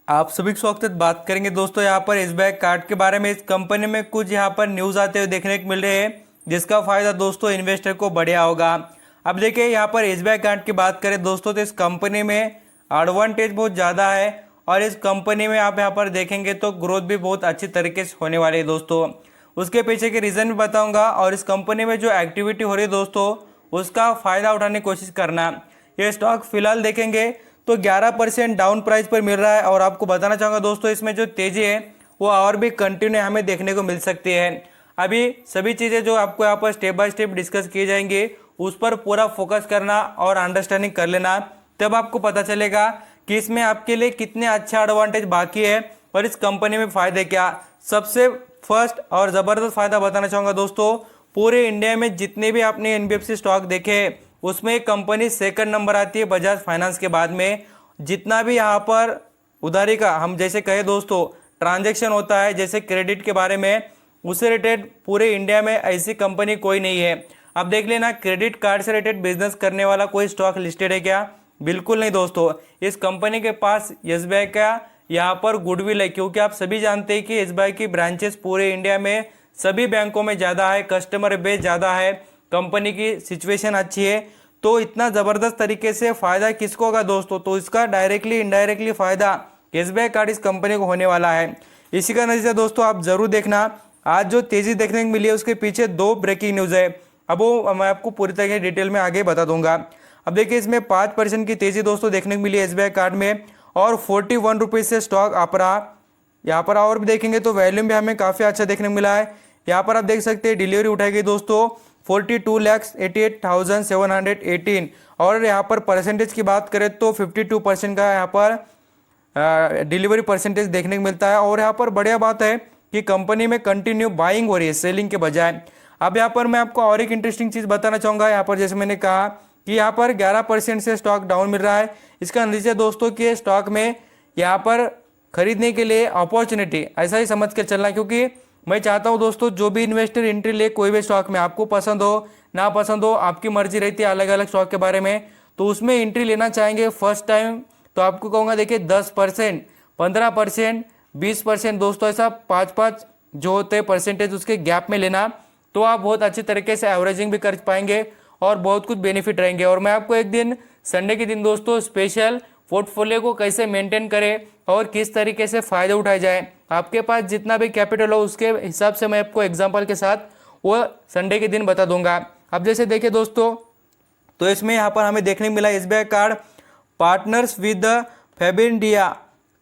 आप सभी को स्वागत है। बात करेंगे दोस्तों यहाँ पर एसबीआई कार्ड के बारे में। इस कंपनी में कुछ यहाँ पर न्यूज़ आते हुए देखने को मिल रहे हैं जिसका फायदा दोस्तों इन्वेस्टर को बढ़िया होगा। अब देखिए यहाँ पर एसबीआई कार्ड की बात करें दोस्तों तो इस कंपनी में एडवांटेज बहुत ज़्यादा है और इस कंपनी में आप यहाँ पर देखेंगे तो ग्रोथ भी बहुत अच्छी तरीके से होने वाली है दोस्तों। उसके पीछे के रीज़न भी बताऊँगा और इस कंपनी में जो एक्टिविटी हो रही है दोस्तों उसका फ़ायदा उठाने की कोशिश करना। ये स्टॉक फिलहाल देखेंगे तो 11% डाउन प्राइस पर मिल रहा है और आपको बताना चाहूँगा दोस्तों इसमें जो तेज़ी है वो और भी कंटिन्यू हमें देखने को मिल सकती है। अभी सभी चीज़ें जो आपको यहाँ पर स्टेप बाय स्टेप डिस्कस किए जाएंगे उस पर पूरा फोकस करना और अंडरस्टैंडिंग कर लेना, तब आपको पता चलेगा कि इसमें आपके लिए कितने अच्छा एडवांटेज बाकी है और इस कंपनी में फ़ायदे क्या। सबसे फर्स्ट और ज़बरदस्त फ़ायदा बताना चाहूँगा दोस्तों, पूरे इंडिया में जितने भी आपने एनबीएफसी स्टॉक देखे उसमें एक कंपनी सेकंड नंबर आती है बजाज फाइनेंस के बाद में। जितना भी यहाँ पर उधारी का हम जैसे कहे दोस्तों ट्रांजैक्शन होता है जैसे क्रेडिट के बारे में, उससे रिलेटेड पूरे इंडिया में ऐसी कंपनी कोई नहीं है। अब देख लेना क्रेडिट कार्ड से रिलेटेड बिजनेस करने वाला कोई स्टॉक लिस्टेड है क्या? बिल्कुल नहीं दोस्तों। इस कंपनी के पास एसबीआई का यहाँ पर गुडविल है, क्योंकि आप सभी जानते हैं कि एसबीआई की ब्रांचेस पूरे इंडिया में सभी बैंकों में ज़्यादा है, कस्टमर बेस ज़्यादा है, कंपनी की सिचुएशन अच्छी है। तो इतना ज़बरदस्त तरीके से फ़ायदा किसको होगा दोस्तों? तो इसका डायरेक्टली इनडायरेक्टली फ़ायदा एसबीआई कार्ड इस कंपनी को होने वाला है। इसी का नतीजा दोस्तों आप ज़रूर देखना। आज जो तेज़ी देखने को मिली है उसके पीछे दो ब्रेकिंग न्यूज़ है, अब वो मैं आपको पूरी तरह डिटेल में आगे बता दूंगा। अब देखिए इसमें 5% की तेज़ी दोस्तों देखने को मिली है एसबीआई कार्ड में और 41 रुपीज़ से स्टॉक आप रहा। यहाँ पर और भी देखेंगे तो वैल्यूम भी हमें काफ़ी अच्छा देखने को मिला है। यहाँ पर आप देख सकते हैं डिलीवरी उठाई गई दोस्तों 42,88,718 और यहाँ पर परसेंटेज की बात करें तो 52% का यहाँ पर डिलीवरी परसेंटेज देखने को मिलता है। और यहाँ पर बढ़िया बात है कि कंपनी में कंटिन्यू बाइंग हो रही है सेलिंग के बजाय। अब यहाँ पर मैं आपको और एक इंटरेस्टिंग चीज़ बताना चाहूँगा। यहाँ पर जैसे मैंने कहा कि यहाँ पर 11% से स्टॉक डाउन मिल रहा है। इसका नतीजा दोस्तों कि स्टॉक में यहाँ पर खरीदने के लिए अपॉर्चुनिटी ऐसा ही समझ के चलना, क्योंकि मैं चाहता हूँ दोस्तों जो भी इन्वेस्टर एंट्री ले कोई भी स्टॉक में, आपको पसंद हो ना पसंद हो आपकी मर्जी रहती है अलग अलग स्टॉक के बारे में, तो उसमें एंट्री लेना चाहेंगे फर्स्ट टाइम तो आपको कहूँगा देखिए 10%, 15%, 20% दोस्तों ऐसा 5-5 जो होते हैं परसेंटेज उसके गैप में लेना, तो आप बहुत अच्छी तरीके से एवरेजिंग भी कर पाएंगे और बहुत कुछ बेनिफिट रहेंगे। और मैं आपको एक दिन संडे के दिन दोस्तों स्पेशल पोर्टफोलियो को कैसे मेंटेन करें और किस तरीके से फ़ायदे उठाए जाए, आपके पास जितना भी कैपिटल हो उसके हिसाब से मैं आपको एग्जांपल के साथ वो संडे के दिन बता दूंगा। अब जैसे देखिए दोस्तों तो इसमें यहाँ पर हमें देखने को मिला SBI card partners with Fabindia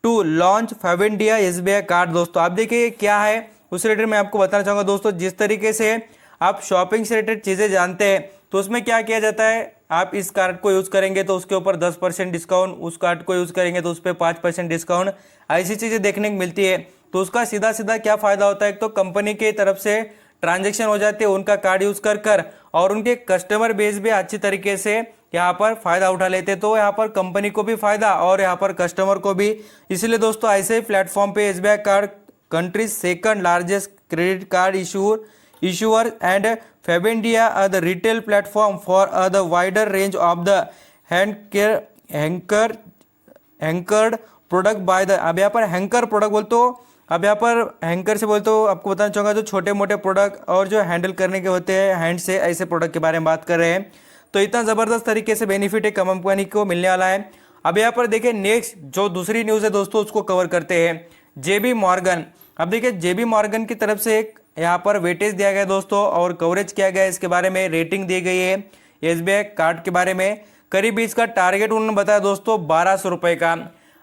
to launch Fabindia SBI card. दोस्तों आप देखिए क्या है उस रिलेटेड मैं आपको बताना चाहूँगा दोस्तों। जिस तरीके से आप शॉपिंग से रिलेटेड चीज़ें जानते हैं तो उसमें क्या किया जाता है, आप इस कार्ड को यूज़ करेंगे तो उसके ऊपर 10% डिस्काउंट, उस कार्ड को यूज़ करेंगे तो उस पर 5% डिस्काउंट, ऐसी चीज़ें देखने को मिलती है। तो उसका सीधा सीधा क्या फ़ायदा होता है, एक तो कंपनी की तरफ से ट्रांजैक्शन हो जाती है उनका कार्ड यूज़ कर और उनके कस्टमर बेस भी अच्छी तरीके से यहाँ पर फ़ायदा उठा लेते, तो यहाँ पर कंपनी को भी फ़ायदा और यहाँ पर कस्टमर को भी। इसलिए दोस्तों ऐसे ही प्लेटफॉर्म पे SBI card countries second largest credit card issuer and Fabindia are the retail platform for the wider range of the anchored product by the। अब यहाँ पर हैंकर प्रोडक्ट बोलते हो, अब यहाँ पर हैंकर से बोलते हो आपको बताना चाहूँगा जो छोटे मोटे प्रोडक्ट और जो हैंडल करने के होते हैं हैंड से, ऐसे प्रोडक्ट के बारे में बात कर रहे हैं। तो इतना ज़बरदस्त तरीके से बेनिफिट एक कंपनी को मिलने वाला है। अब यहाँ पर देखिए नेक्स्ट जो दूसरी न्यूज़ है दोस्तों उसको कवर करते हैं जेबी मॉर्गन। अब देखिए जेबी मॉर्गन की तरफ से एक यहाँ पर वेटेज दिया गया दोस्तों और कवरेज किया गया, इसके बारे में रेटिंग दी गई है एसबीआई कार्ड के बारे में। करीब इसका टारगेट उन्होंने बताया दोस्तों 1200 रुपये का।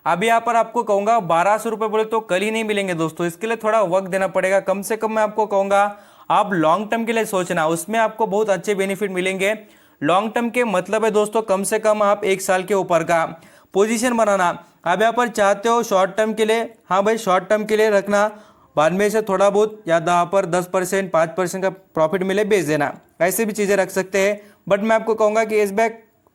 अब यहाँ पर आपको कहूँगा 1200 रुपये बोले तो कल ही नहीं मिलेंगे दोस्तों, इसके लिए थोड़ा वक्त देना पड़ेगा। कम से कम मैं आपको कहूँगा आप लॉन्ग टर्म के लिए सोचना, उसमें आपको बहुत अच्छे बेनिफिट मिलेंगे। लॉन्ग टर्म के मतलब है दोस्तों कम से कम आप 1 साल के ऊपर का पोजीशन बनाना। आप यहाँ पर चाहते हो शॉर्ट टर्म के लिए, हाँ भाई शॉर्ट टर्म के लिए रखना, बाद में से थोड़ा बहुत या यहाँ पर 10% 5% का प्रॉफिट मिले बेच देना, ऐसे भी चीज़ें रख सकते हैं। बट मैं आपको कहूँगा कि एसबीआई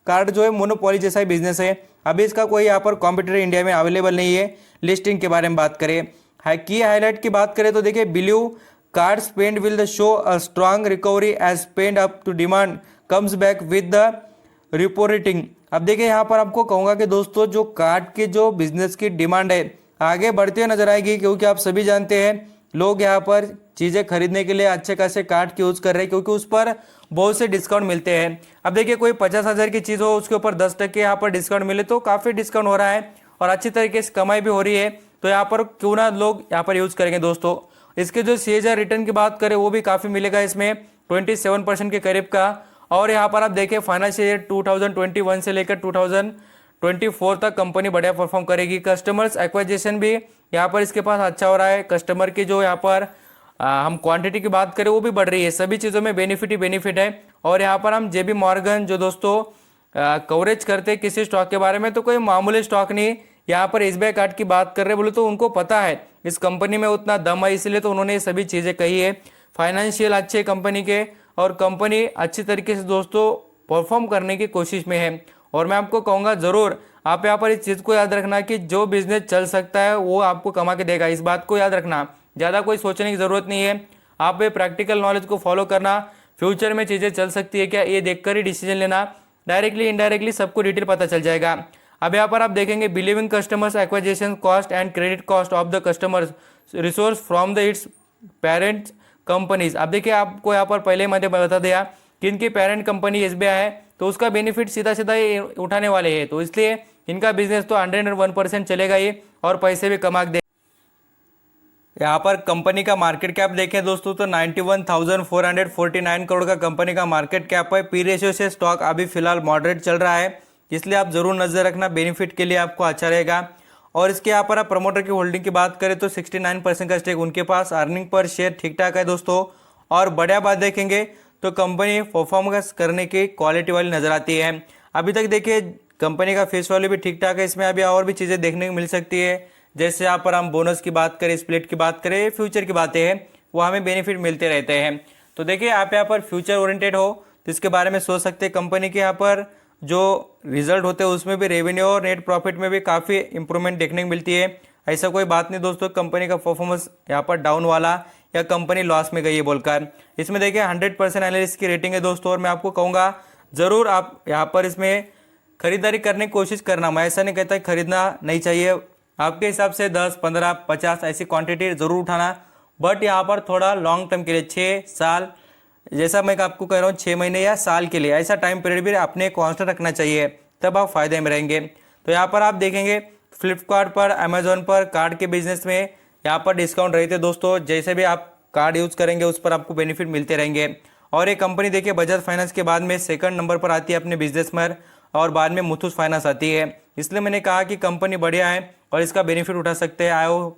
कार्ड जो है मोनोपोली जैसा ही बिजनेस है, अभी इसका कोई यहाँ पर कॉम्पिटिटर इंडिया में अवेलेबल नहीं है। लिस्टिंग के बारे में बात करें, की हाईलाइट की बात करें तो देखिए believe card spend will the show a strong recovery as spend up to demand comes back with the reporting. अब देखिए यहाँ पर आपको कहूँगा कि दोस्तों जो कार्ड के जो बिजनेस की डिमांड है आगे बढ़ती हुई नजर आएगी, क्योंकि आप सभी जानते हैं लोग यहाँ पर चीज़ें खरीदने के लिए अच्छे खासे कार्ड की यूज़ कर रहे हैं, क्योंकि उस पर बहुत से डिस्काउंट मिलते हैं। अब देखिए कोई 50,000 की चीज़ हो, उसके ऊपर 10% यहाँ पर डिस्काउंट मिले तो काफ़ी डिस्काउंट हो रहा है और अच्छी तरीके से कमाई भी हो रही है। तो यहाँ पर क्यों ना लोग यहाँ पर यूज़ करेंगे दोस्तों। इसके जो CAGR रिटर्न की बात करें वो भी काफ़ी मिलेगा इसमें 27% के करीब का। और यहाँ पर आप देखें फाइनेंशियल ईयर 2021 से लेकर 2024 तक कंपनी बढ़िया परफॉर्म करेगी। कस्टमर्स एक्वाइजेशन भी यहाँ पर इसके पास अच्छा हो रहा है। कस्टमर की जो यहाँ पर हम क्वांटिटी की बात करें वो भी बढ़ रही है। सभी चीज़ों में बेनिफिट ही बेनिफिट है। और यहाँ पर हम JP मॉर्गन जो दोस्तों कवरेज करते हैं किसी स्टॉक के बारे में, तो कोई मामूली स्टॉक नहीं, यहाँ पर SBI कार्ड की बात कर रहे बोले तो उनको पता है इस कंपनी में उतना दम है, इसलिए तो उन्होंने ये सभी चीज़ें कही है। फाइनेंशियल अच्छे कंपनी के और कंपनी अच्छी तरीके से दोस्तों परफॉर्म करने की कोशिश में है। और मैं आपको कहूँगा ज़रूर आप यहाँ पर इस चीज़ को याद रखना कि जो बिजनेस चल सकता है वो आपको कमा के देगा। इस बात को याद रखना, ज़्यादा कोई सोचने की ज़रूरत नहीं है। आप ये प्रैक्टिकल नॉलेज को फॉलो करना, फ्यूचर में चीज़ें चल सकती है क्या ये देखकर ही डिसीजन लेना। डायरेक्टली इनडायरेक्टली सबको डिटेल पता चल जाएगा। अब यहाँ पर आप देखेंगे believing customers acquisition cost and credit cost of the customers resource from the it's parent companies. अब देखिए आपको यहाँ पर पहले मैंने बता दिया कि इनकी पेरेंट कंपनी SBI है, तो उसका बेनिफिट सीधा सीधा ये उठाने वाले हैं, तो इसलिए इनका बिजनेस तो 101% चलेगा ये और पैसे भी कमा दे। यहाँ पर कंपनी का मार्केट कैप देखें दोस्तों तो 91,449 करोड़ का कंपनी का मार्केट कैप है। P रेशियो से स्टॉक अभी फिलहाल मॉडरेट चल रहा है, इसलिए आप जरूर नजर रखना, बेनिफिट के लिए आपको अच्छा रहेगा। और इसके यहाँ पर आप प्रमोटर की होल्डिंग की बात करें तो 69% का स्टेक उनके पास। अर्निंग पर शेयर ठीक ठाक है दोस्तों। और बढ़िया बात देखेंगे तो कंपनी परफॉर्मेंस करने की क्वालिटी वाली नजर आती है। अभी तक देखिए कंपनी का फेस वैल्यू भी ठीक ठाक है। इसमें अभी और भी चीज़ें देखने को मिल सकती है, जैसे यहाँ पर हम बोनस की बात करें, स्प्लिट की बात करें, फ्यूचर की बातें हैं, वो हमें बेनिफिट मिलते रहते हैं। तो देखिए आप यहाँ पर फ्यूचर ओरिएंटेड हो तो इसके बारे में सोच सकते हैं। कंपनी के यहाँ पर जो रिजल्ट होते हैं उसमें भी रेवेन्यू और नेट प्रॉफिट में भी काफ़ी इंप्रूवमेंट देखने को मिलती है। ऐसा कोई बात नहीं दोस्तों कंपनी का परफॉर्मेंस यहाँ पर डाउन वाला या कंपनी लॉस में गई है बोलकर। इसमें देखिए 100% एनालिस्ट की रेटिंग है दोस्तों। और मैं आपको कहूँगा ज़रूर आप यहाँ पर इसमें खरीदारी करने की कोशिश करना। मैं ऐसा नहीं कहता खरीदना नहीं चाहिए, आपके हिसाब से 10, 15, 50 ऐसी क्वांटिटी ज़रूर उठाना, बट यहाँ पर थोड़ा लॉन्ग टर्म के लिए 6 साल, जैसा मैं आपको कह रहा हूँ 6 महीने या साल के लिए, ऐसा टाइम पीरियड भी अपने कांस्टेंट रखना चाहिए, तब आप फायदे में रहेंगे। तो यहाँ पर आप देखेंगे फ्लिपकार्ट पर, अमेजोन पर कार्ड के बिजनेस में यहाँ पर डिस्काउंट रहते दोस्तों। जैसे भी आप कार्ड यूज़ करेंगे उस पर आपको बेनिफिट मिलते रहेंगे। और ये कंपनी देखिए बजाज फाइनेंस के बाद में सेकंड नंबर पर आती है अपने बिजनेस में, और बाद में मुथूट फाइनेंस आती है। इसलिए मैंने कहा कि कंपनी बढ़िया है और इसका बेनिफिट उठा सकते हैं। आयो